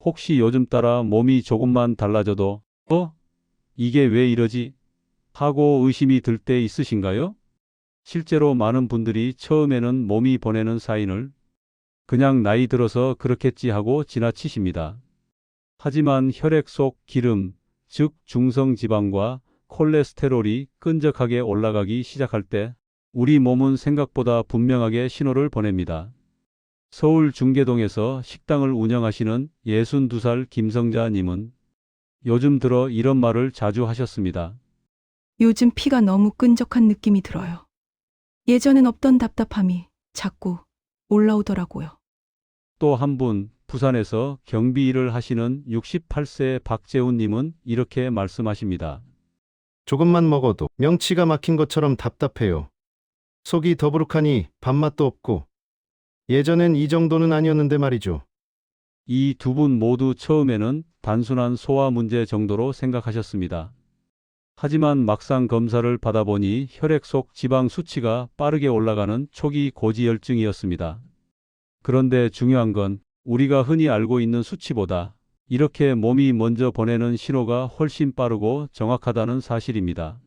혹시 요즘 따라 몸이 조금만 달라져도 이게 왜 이러지? 하고 의심이 들 때 있으신가요? 실제로 많은 분들이 처음에는 몸이 보내는 사인을 그냥 나이 들어서 그렇겠지 하고 지나치십니다. 하지만 혈액 속 기름, 즉 중성지방과 콜레스테롤이 끈적하게 올라가기 시작할 때 우리 몸은 생각보다 분명하게 신호를 보냅니다. 서울 중계동에서 식당을 운영하시는 62살 김성자 님은 요즘 들어 이런 말을 자주 하셨습니다. 요즘 피가 너무 끈적한 느낌이 들어요. 예전엔 없던 답답함이 자꾸 올라오더라고요. 또 한 분, 부산에서 경비 일을 하시는 68세 박재훈 님은 이렇게 말씀하십니다. 조금만 먹어도 명치가 막힌 것처럼 답답해요. 속이 더부룩하니 밥맛도 없고 예전엔 이 정도는 아니었는데 말이죠. 이 두 분 모두 처음에는 단순한 소화 문제 정도로 생각하셨습니다. 하지만 막상 검사를 받아보니 혈액 속 지방 수치가 빠르게 올라가는 초기 고지혈증이었습니다. 그런데 중요한 건 우리가 흔히 알고 있는 수치보다 이렇게 몸이 먼저 보내는 신호가 훨씬 빠르고 정확하다는 사실입니다.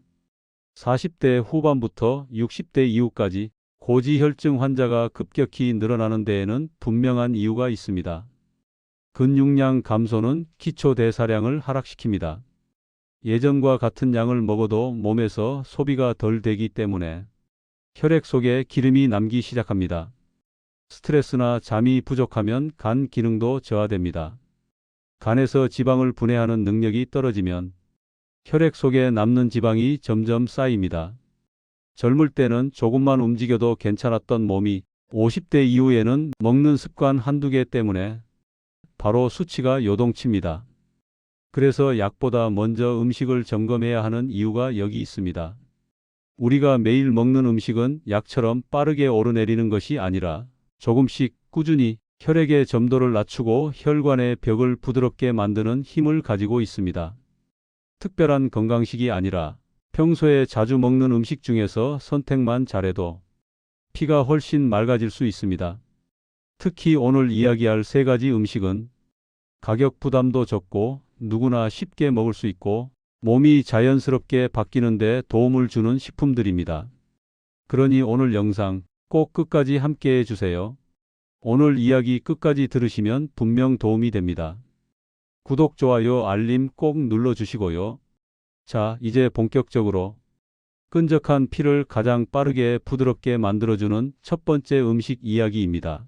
40대 후반부터 60대 이후까지 고지혈증 환자가 급격히 늘어나는 데에는 분명한 이유가 있습니다. 근육량 감소는 기초 대사량을 하락시킵니다. 예전과 같은 양을 먹어도 몸에서 소비가 덜 되기 때문에 혈액 속에 기름이 남기 시작합니다. 스트레스나 잠이 부족하면 간 기능도 저하됩니다. 간에서 지방을 분해하는 능력이 떨어지면 혈액 속에 남는 지방이 점점 쌓입니다. 젊을 때는 조금만 움직여도 괜찮았던 몸이 50대 이후에는 먹는 습관 한두 개 때문에 바로 수치가 요동칩니다. 그래서 약보다 먼저 음식을 점검해야 하는 이유가 여기 있습니다. 우리가 매일 먹는 음식은 약처럼 빠르게 오르내리는 것이 아니라 조금씩 꾸준히 혈액의 점도를 낮추고 혈관의 벽을 부드럽게 만드는 힘을 가지고 있습니다. 특별한 건강식이 아니라 평소에 자주 먹는 음식 중에서 선택만 잘해도 피가 훨씬 맑아질 수 있습니다. 특히 오늘 이야기할 세 가지 음식은 가격 부담도 적고 누구나 쉽게 먹을 수 있고 몸이 자연스럽게 바뀌는 데 도움을 주는 식품들입니다. 그러니 오늘 영상 꼭 끝까지 함께 해주세요. 오늘 이야기 끝까지 들으시면 분명 도움이 됩니다. 구독, 좋아요, 알림 꼭 눌러주시고요. 자, 이제 본격적으로 끈적한 피를 가장 빠르게 부드럽게 만들어주는 첫 번째 음식 이야기입니다.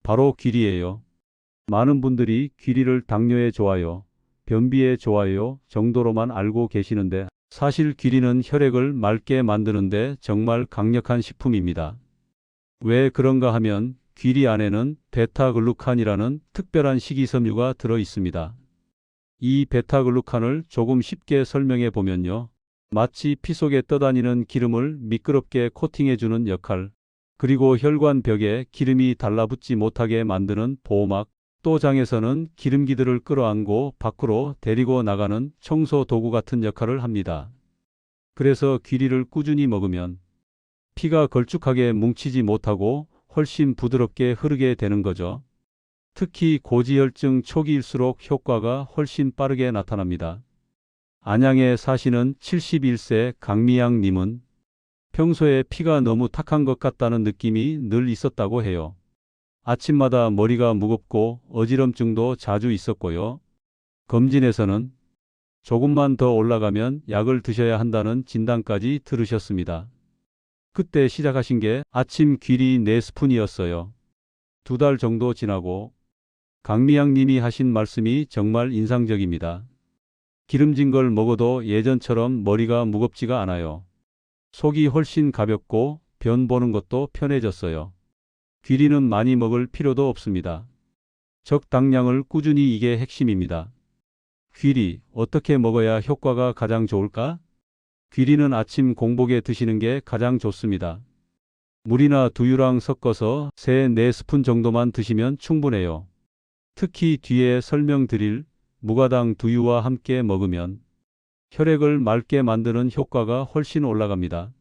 바로 귀리예요. 많은 분들이 귀리를 당뇨에 좋아요, 변비에 좋아요 정도로만 알고 계시는데 사실 귀리는 혈액을 맑게 만드는데 정말 강력한 식품입니다. 왜 그런가 하면 귀리 안에는 베타글루칸이라는 특별한 식이섬유가 들어 있습니다. 이 베타글루칸을 조금 쉽게 설명해 보면요. 마치 피 속에 떠다니는 기름을 미끄럽게 코팅해주는 역할, 그리고 혈관 벽에 기름이 달라붙지 못하게 만드는 보호막, 또 장에서는 기름기들을 끌어안고 밖으로 데리고 나가는 청소 도구 같은 역할을 합니다. 그래서 귀리를 꾸준히 먹으면 피가 걸쭉하게 뭉치지 못하고 훨씬 부드럽게 흐르게 되는 거죠. 특히 고지혈증 초기일수록 효과가 훨씬 빠르게 나타납니다. 안양에 사시는 71세 강미양 님은 평소에 피가 너무 탁한 것 같다는 느낌이 늘 있었다고 해요. 아침마다 머리가 무겁고 어지럼증도 자주 있었고요. 검진에서는 조금만 더 올라가면 약을 드셔야 한다는 진단까지 들으셨습니다. 그때 시작하신 게 아침 귀리 4스푼이었어요. 2달 정도 지나고 강미양 님이 하신 말씀이 정말 인상적입니다. 기름진 걸 먹어도 예전처럼 머리가 무겁지가 않아요. 속이 훨씬 가볍고 변 보는 것도 편해졌어요. 귀리는 많이 먹을 필요도 없습니다. 적당량을 꾸준히, 이게 핵심입니다. 귀리, 어떻게 먹어야 효과가 가장 좋을까? 귀리는 아침 공복에 드시는 게 가장 좋습니다. 물이나 두유랑 섞어서 3-4스푼 정도만 드시면 충분해요. 특히 뒤에 설명드릴 무가당 두유와 함께 먹으면 혈액을 맑게 만드는 효과가 훨씬 올라갑니다.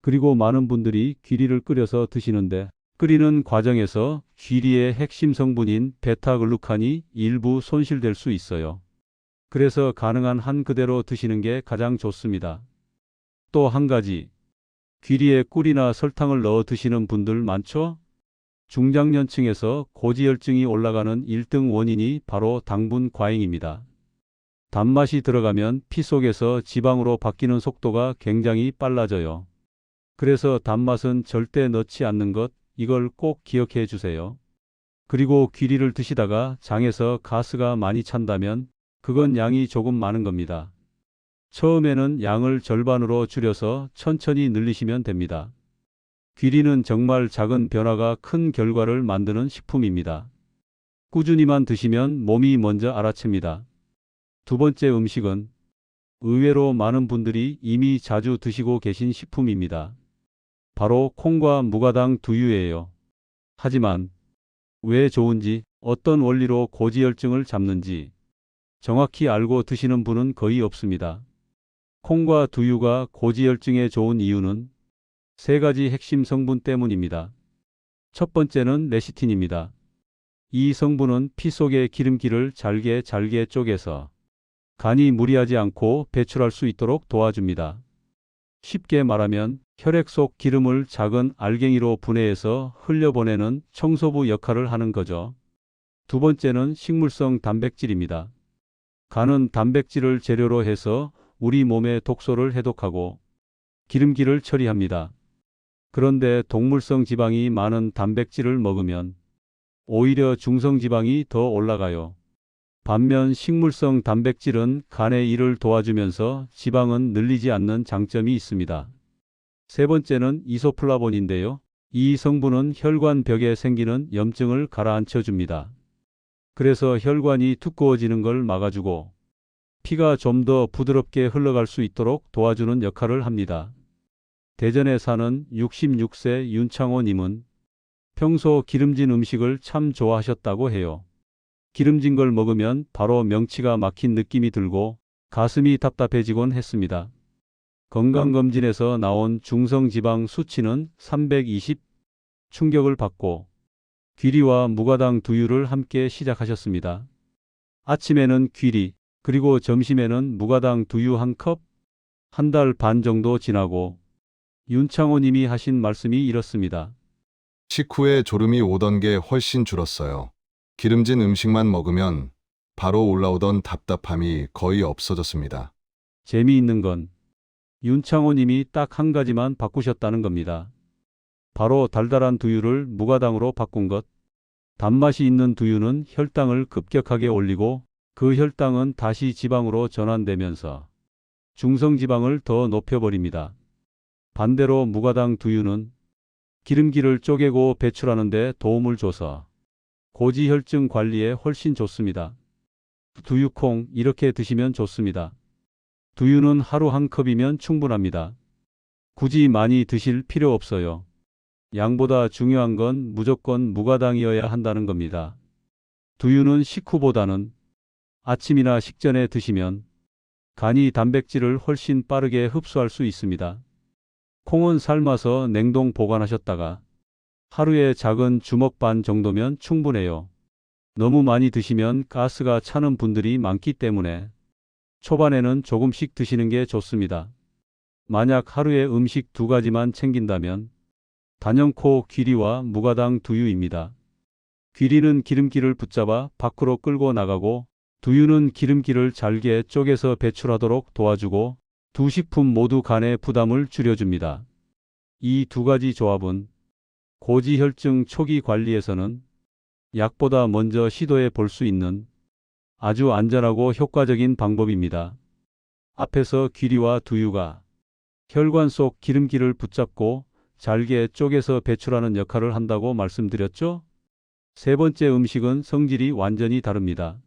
그리고 많은 분들이 귀리를 끓여서 드시는데 끓이는 과정에서 귀리의 핵심 성분인 베타글루칸이 일부 손실될 수 있어요. 그래서 가능한 한 그대로 드시는 게 가장 좋습니다. 또 한 가지, 귀리에 꿀이나 설탕을 넣어 드시는 분들 많죠? 중장년층에서 고지혈증이 올라가는 1등 원인이 바로 당분 과잉입니다. 단맛이 들어가면 피 속에서 지방으로 바뀌는 속도가 굉장히 빨라져요. 그래서 단맛은 절대 넣지 않는 것, 이걸 꼭 기억해 주세요. 그리고 귀리를 드시다가 장에서 가스가 많이 찬다면 그건 양이 조금 많은 겁니다. 처음에는 양을 절반으로 줄여서 천천히 늘리시면 됩니다. 귀리는 정말 작은 변화가 큰 결과를 만드는 식품입니다. 꾸준히만 드시면 몸이 먼저 알아챕니다. 두 번째 음식은 의외로 많은 분들이 이미 자주 드시고 계신 식품입니다. 바로 콩과 무가당 두유예요. 하지만 왜 좋은지, 어떤 원리로 고지혈증을 잡는지 정확히 알고 드시는 분은 거의 없습니다. 콩과 두유가 고지혈증에 좋은 이유는 세 가지 핵심 성분 때문입니다. 첫 번째는 레시틴입니다. 이 성분은 피 속의 기름기를 잘게 쪼개서 간이 무리하지 않고 배출할 수 있도록 도와줍니다. 쉽게 말하면 혈액 속 기름을 작은 알갱이로 분해해서 흘려보내는 청소부 역할을 하는 거죠. 두 번째는 식물성 단백질입니다. 간은 단백질을 재료로 해서 우리 몸의 독소를 해독하고 기름기를 처리합니다. 그런데 동물성 지방이 많은 단백질을 먹으면 오히려 중성지방이 더 올라가요. 반면 식물성 단백질은 간의 일을 도와주면서 지방은 늘리지 않는 장점이 있습니다. 세 번째는 이소플라본인데요. 이 성분은 혈관벽에 생기는 염증을 가라앉혀 줍니다. 그래서 혈관이 두꺼워지는 걸 막아주고 피가 좀 더 부드럽게 흘러갈 수 있도록 도와주는 역할을 합니다. 대전에 사는 66세 윤창호 님은 평소 기름진 음식을 참 좋아하셨다고 해요. 기름진 걸 먹으면 바로 명치가 막힌 느낌이 들고 가슴이 답답해지곤 했습니다. 건강검진에서 나온 중성지방 수치는 320, 충격을 받고 귀리와 무가당 두유를 함께 시작하셨습니다. 아침에는 귀리, 그리고 점심에는 무가당 두유 한 컵, 한 달 반 정도 지나고 윤창호 님이 하신 말씀이 이렇습니다. 식후에 졸음이 오던 게 훨씬 줄었어요. 기름진 음식만 먹으면 바로 올라오던 답답함이 거의 없어졌습니다. 재미있는 건 윤창호 님이 딱 한 가지만 바꾸셨다는 겁니다. 바로 달달한 두유를 무가당으로 바꾼 것. 단맛이 있는 두유는 혈당을 급격하게 올리고 그 혈당은 다시 지방으로 전환되면서 중성지방을 더 높여버립니다. 반대로 무가당 두유는 기름기를 쪼개고 배출하는 데 도움을 줘서 고지혈증 관리에 훨씬 좋습니다. 두유콩 이렇게 드시면 좋습니다. 두유는 하루 한 컵이면 충분합니다. 굳이 많이 드실 필요 없어요. 양보다 중요한 건 무조건 무가당이어야 한다는 겁니다. 두유는 식후보다는 아침이나 식전에 드시면 간이 단백질을 훨씬 빠르게 흡수할 수 있습니다. 콩은 삶아서 냉동 보관하셨다가 하루에 작은 주먹 반 정도면 충분해요. 너무 많이 드시면 가스가 차는 분들이 많기 때문에 초반에는 조금씩 드시는 게 좋습니다. 만약 하루에 음식 2가지만 챙긴다면 단연코 귀리와 무가당 두유입니다. 귀리는 기름기를 붙잡아 밖으로 끌고 나가고 두유는 기름기를 잘게 쪼개서 배출하도록 도와주고 두 식품 모두 간의 부담을 줄여줍니다. 이 두 가지 조합은 고지혈증 초기 관리에서는 약보다 먼저 시도해 볼 수 있는 아주 안전하고 효과적인 방법입니다. 앞에서 귀리와 두유가 혈관 속 기름기를 붙잡고 잘게 쪼개서 배출하는 역할을 한다고 말씀드렸죠? 세 번째 음식은 성질이 완전히 다릅니다.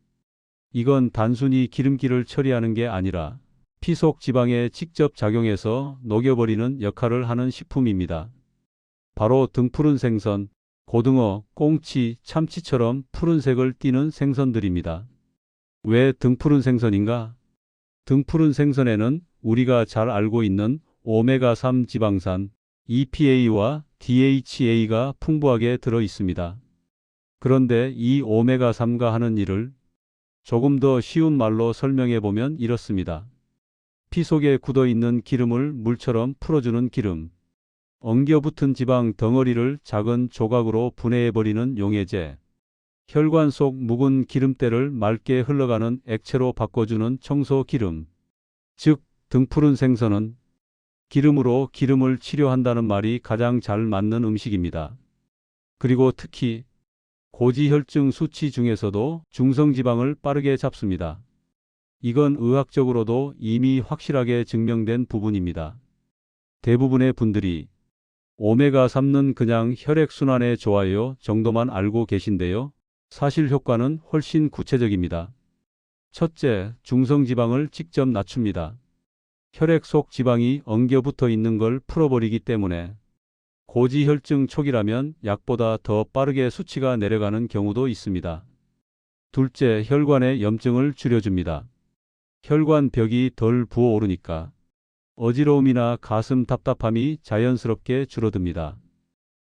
이건 단순히 기름기를 처리하는 게 아니라 피 속 지방에 직접 작용해서 녹여버리는 역할을 하는 식품입니다. 바로 등푸른 생선, 고등어, 꽁치, 참치처럼 푸른색을 띠는 생선들입니다. 왜 등푸른 생선인가? 등푸른 생선에는 우리가 잘 알고 있는 오메가3 지방산, EPA와 DHA가 풍부하게 들어 있습니다. 그런데 이 오메가3가 하는 일을 조금 더 쉬운 말로 설명해 보면 이렇습니다. 피 속에 굳어 있는 기름을 물처럼 풀어주는 기름, 엉겨붙은 지방 덩어리를 작은 조각으로 분해해 버리는 용해제, 혈관 속 묵은 기름때를 맑게 흘러가는 액체로 바꿔주는 청소 기름, 즉 등푸른 생선은 기름으로 기름을 치료한다는 말이 가장 잘 맞는 음식입니다. 그리고 특히 고지혈증 수치 중에서도 중성지방을 빠르게 잡습니다. 이건 의학적으로도 이미 확실하게 증명된 부분입니다. 대부분의 분들이 오메가3는 그냥 혈액순환에 좋아요 정도만 알고 계신데요. 사실 효과는 훨씬 구체적입니다. 첫째, 중성지방을 직접 낮춥니다. 혈액 속 지방이 엉겨붙어 있는 걸 풀어버리기 때문에 고지혈증 초기라면 약보다 더 빠르게 수치가 내려가는 경우도 있습니다. 둘째, 혈관의 염증을 줄여줍니다. 혈관 벽이 덜 부어오르니까 어지러움이나 가슴 답답함이 자연스럽게 줄어듭니다.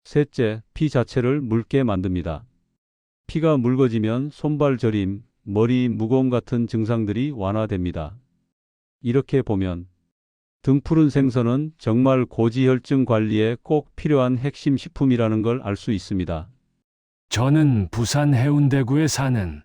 셋째, 피 자체를 묽게 만듭니다. 피가 묽어지면 손발 저림, 머리 무거움 같은 증상들이 완화됩니다. 이렇게 보면 등푸른 생선은 정말 고지혈증 관리에 꼭 필요한 핵심 식품이라는 걸 알 수 있습니다. 저는 부산 해운대구에 사는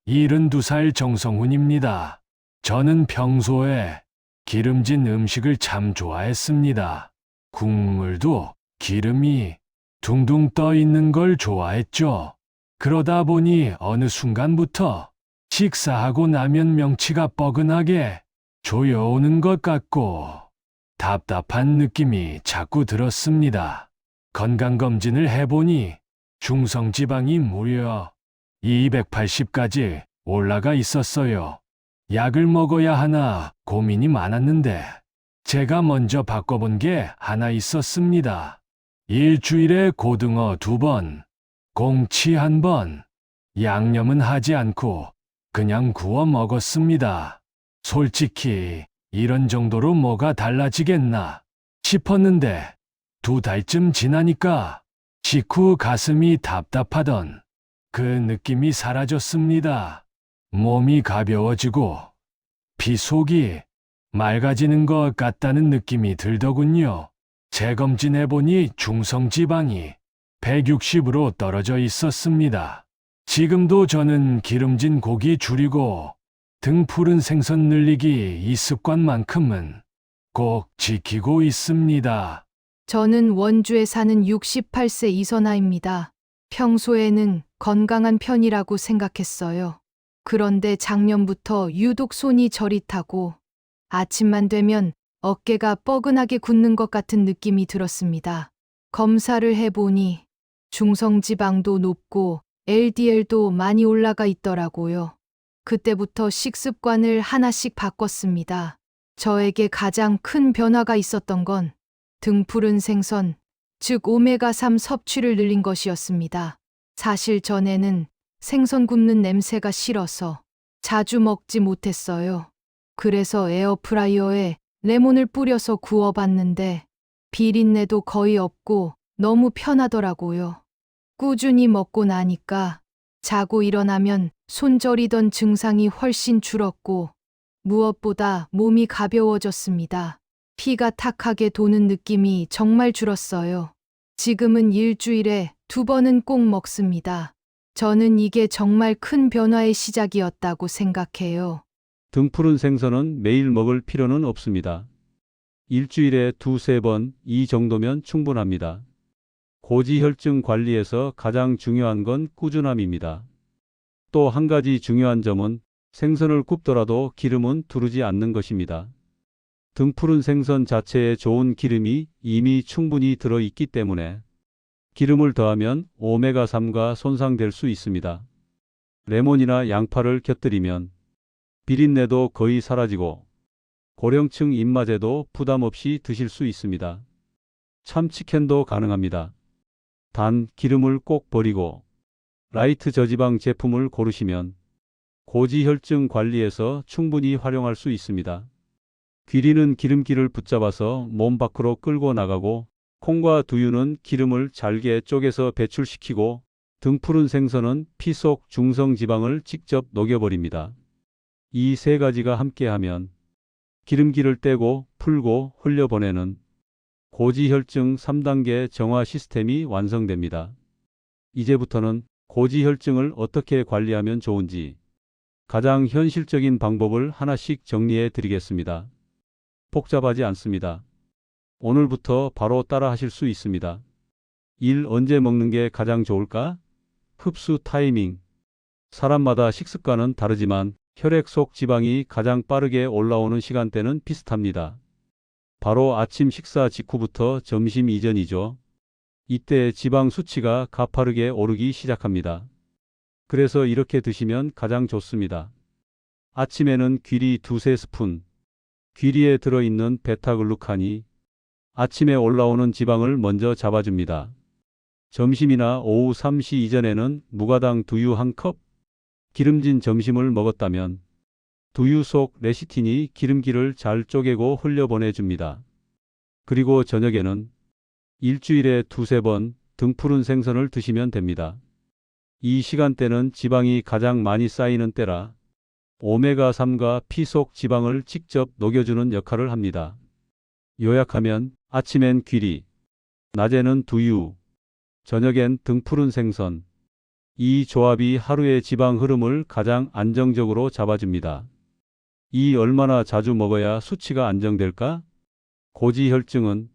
72살 정성훈입니다. 저는 평소에 기름진 음식을 참 좋아했습니다. 국물도 기름이 둥둥 떠 있는 걸 좋아했죠. 그러다 보니 어느 순간부터 식사하고 나면 명치가 뻐근하게 조여오는 것 같고 답답한 느낌이 자꾸 들었습니다. 건강검진을 해보니 중성지방이 무려 280까지 올라가 있었어요. 약을 먹어야 하나 고민이 많았는데 제가 먼저 바꿔본 게 하나 있었습니다. 일주일에 고등어 2번, 공치 1번, 양념은 하지 않고 그냥 구워 먹었습니다. 솔직히 이런 정도로 뭐가 달라지겠나 싶었는데 2달쯤 지나니까 식후 가슴이 답답하던 그 느낌이 사라졌습니다. 몸이 가벼워지고 피 속이 맑아지는 것 같다는 느낌이 들더군요. 재검진해보니 중성지방이 160으로 떨어져 있었습니다. 지금도 저는 기름진 고기 줄이고 등푸른 생선 늘리기 이 습관만큼은 꼭 지키고 있습니다. 저는 원주에 사는 68세 이선아입니다. 평소에는 건강한 편이라고 생각했어요. 그런데 작년부터 유독 손이 저릿하고 아침만 되면 어깨가 뻐근하게 굳는 것 같은 느낌이 들었습니다. 검사를 해보니 중성지방도 높고 LDL도 많이 올라가 있더라고요. 그때부터 식습관을 하나씩 바꿨습니다. 저에게 가장 큰 변화가 있었던 건 등푸른 생선, 즉 오메가3 섭취를 늘린 것이었습니다. 사실 전에는 생선 굽는 냄새가 싫어서 자주 먹지 못했어요. 그래서 에어프라이어에 레몬을 뿌려서 구워봤는데 비린내도 거의 없고 너무 편하더라고요. 꾸준히 먹고 나니까 자고 일어나면 손 저리던 증상이 훨씬 줄었고 무엇보다 몸이 가벼워졌습니다. 피가 탁하게 도는 느낌이 정말 줄었어요. 지금은 일주일에 2번은 꼭 먹습니다. 저는 이게 정말 큰 변화의 시작이었다고 생각해요. 등푸른 생선은 매일 먹을 필요는 없습니다. 일주일에 2~3번 이 정도면 충분합니다. 고지혈증 관리에서 가장 중요한 건 꾸준함입니다. 또 한 가지 중요한 점은 생선을 굽더라도 기름은 두르지 않는 것입니다. 등푸른 생선 자체에 좋은 기름이 이미 충분히 들어있기 때문에 기름을 더하면 오메가3가 손상될 수 있습니다. 레몬이나 양파를 곁들이면 비린내도 거의 사라지고 고령층 입맛에도 부담 없이 드실 수 있습니다. 참치캔도 가능합니다. 단 기름을 꼭 버리고 라이트 저지방 제품을 고르시면 고지혈증 관리에서 충분히 활용할 수 있습니다. 귀리는 기름기를 붙잡아서 몸 밖으로 끌고 나가고 콩과 두유는 기름을 잘게 쪼개서 배출시키고 등푸른 생선은 피 속 중성 지방을 직접 녹여버립니다. 이 세 가지가 함께하면 기름기를 떼고 풀고 흘려보내는 고지혈증 3단계 정화 시스템이 완성됩니다. 이제부터는 고지혈증을 어떻게 관리하면 좋은지 가장 현실적인 방법을 하나씩 정리해 드리겠습니다. 복잡하지 않습니다. 오늘부터 바로 따라 하실 수 있습니다. 1. 언제 먹는 게 가장 좋을까? 흡수 타이밍. 사람마다 식습관은 다르지만 혈액 속 지방이 가장 빠르게 올라오는 시간대는 비슷합니다. 바로 아침 식사 직후부터 점심 이전이죠. 이때 지방 수치가 가파르게 오르기 시작합니다. 그래서 이렇게 드시면 가장 좋습니다. 아침에는 귀리 2-3스푼. 귀리에 들어있는 베타글루칸이 아침에 올라오는 지방을 먼저 잡아줍니다. 점심이나 오후 3시 이전에는 무가당 두유 1컵. 기름진 점심을 먹었다면 두유 속 레시틴이 기름기를 잘 쪼개고 흘려보내줍니다. 그리고 저녁에는 일주일에 2-3번 등푸른 생선을 드시면 됩니다. 이 시간대는 지방이 가장 많이 쌓이는 때라 오메가3가 피 속 지방을 직접 녹여주는 역할을 합니다. 요약하면 아침엔 귀리, 낮에는 두유, 저녁엔 등푸른 생선. 이 조합이 하루의 지방 흐름을 가장 안정적으로 잡아줍니다. 이 얼마나 자주 먹어야 수치가 안정될까? 고지혈증은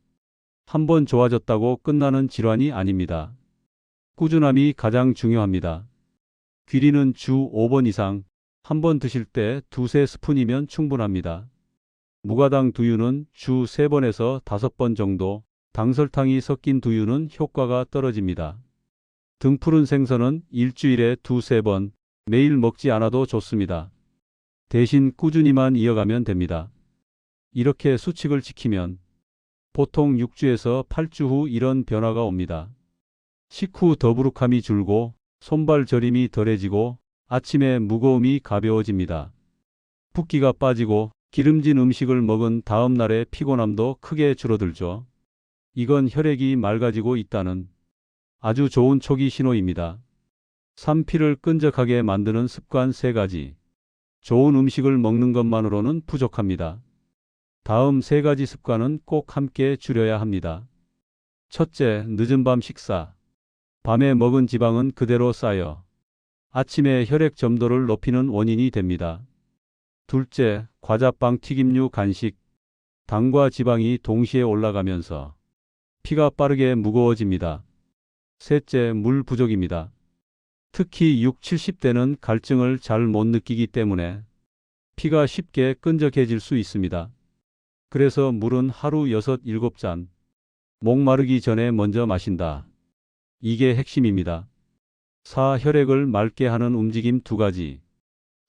한번 좋아졌다고 끝나는 질환이 아닙니다. 꾸준함이 가장 중요합니다. 귀리는 주 5번 이상 한 번 드실 때 2-3스푼이면 충분합니다. 무가당 두유는 주 3번에서 5번 정도, 당설탕이 섞인 두유는 효과가 떨어집니다. 등푸른 생선은 일주일에 2-3번, 매일 먹지 않아도 좋습니다. 대신 꾸준히만 이어가면 됩니다. 이렇게 수칙을 지키면 보통 6주에서 8주 후 이런 변화가 옵니다. 식후 더부룩함이 줄고 손발 저림이 덜해지고 아침에 무거움이 가벼워집니다. 붓기가 빠지고 기름진 음식을 먹은 다음 날의 피곤함도 크게 줄어들죠. 이건 혈액이 맑아지고 있다는 아주 좋은 초기 신호입니다. 3피를 끈적하게 만드는 습관 3가지. 좋은 음식을 먹는 것만으로는 부족합니다. 다음 3가지 습관은 꼭 함께 줄여야 합니다. 첫째, 늦은 밤 식사. 밤에 먹은 지방은 그대로 쌓여 아침에 혈액 점도를 높이는 원인이 됩니다. 둘째, 과자빵 튀김류 간식. 당과 지방이 동시에 올라가면서 피가 빠르게 무거워집니다. 셋째, 물 부족입니다. 특히 60-70대는 갈증을 잘 못 느끼기 때문에 피가 쉽게 끈적해질 수 있습니다. 그래서 물은 하루 6-7잔, 목마르기 전에 먼저 마신다. 이게 핵심입니다. 4. 혈액을 맑게 하는 움직임 2가지.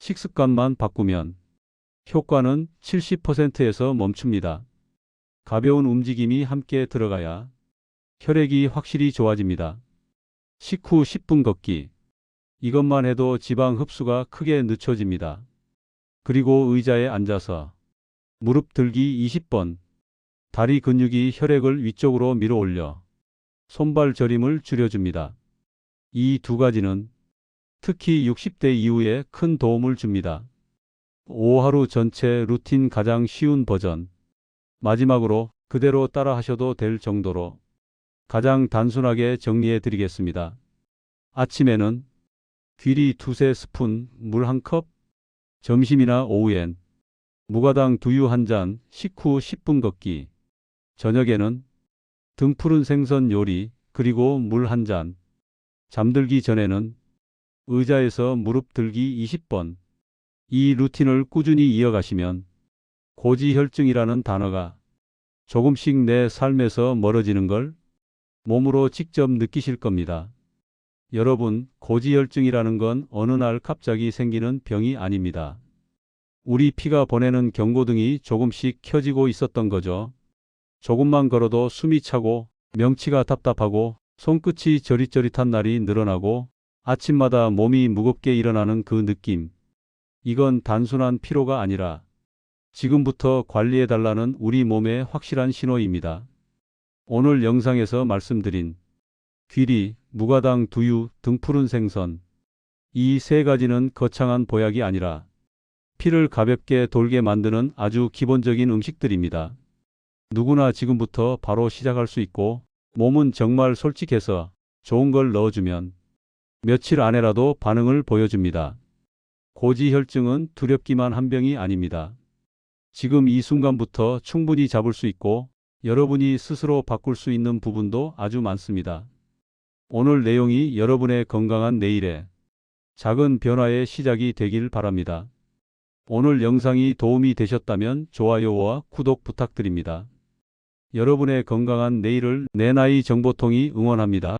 식습관만 바꾸면 효과는 70%에서 멈춥니다. 가벼운 움직임이 함께 들어가야 혈액이 확실히 좋아집니다. 식후 10분 걷기. 이것만 해도 지방 흡수가 크게 늦춰집니다. 그리고 의자에 앉아서 무릎 들기 20번. 다리 근육이 혈액을 위쪽으로 밀어 올려 손발 저림을 줄여줍니다. 이 2가지는 특히 60대 이후에 큰 도움을 줍니다. 5. 하루 전체 루틴 가장 쉬운 버전. 마지막으로 그대로 따라 하셔도 될 정도로 가장 단순하게 정리해 드리겠습니다. 아침에는 귀리 2-3스푼, 물 1컵. 점심이나 오후엔 무가당 두유 1잔, 식후 10분 걷기. 저녁에는 등푸른 생선 요리, 그리고 물 1잔. 잠들기 전에는 의자에서 무릎 들기 20번. 이 루틴을 꾸준히 이어가시면 고지혈증이라는 단어가 조금씩 내 삶에서 멀어지는 걸 몸으로 직접 느끼실 겁니다. 여러분, 고지혈증이라는 건 어느 날 갑자기 생기는 병이 아닙니다. 우리 피가 보내는 경고등이 조금씩 켜지고 있었던 거죠. 조금만 걸어도 숨이 차고 명치가 답답하고 손끝이 저릿저릿한 날이 늘어나고 아침마다 몸이 무겁게 일어나는 그 느낌. 이건 단순한 피로가 아니라 지금부터 관리해달라는 우리 몸의 확실한 신호입니다. 오늘 영상에서 말씀드린 귀리, 무가당, 두유, 등푸른 생선. 이 세 가지는 거창한 보약이 아니라 피를 가볍게 돌게 만드는 아주 기본적인 음식들입니다. 누구나 지금부터 바로 시작할 수 있고 몸은 정말 솔직해서 좋은 걸 넣어주면 며칠 안에라도 반응을 보여줍니다. 고지혈증은 두렵기만 한 병이 아닙니다. 지금 이 순간부터 충분히 잡을 수 있고 여러분이 스스로 바꿀 수 있는 부분도 아주 많습니다. 오늘 내용이 여러분의 건강한 내일에 작은 변화의 시작이 되길 바랍니다. 오늘 영상이 도움이 되셨다면 좋아요와 구독 부탁드립니다. 여러분의 건강한 내일을 내 나이 정보통이 응원합니다.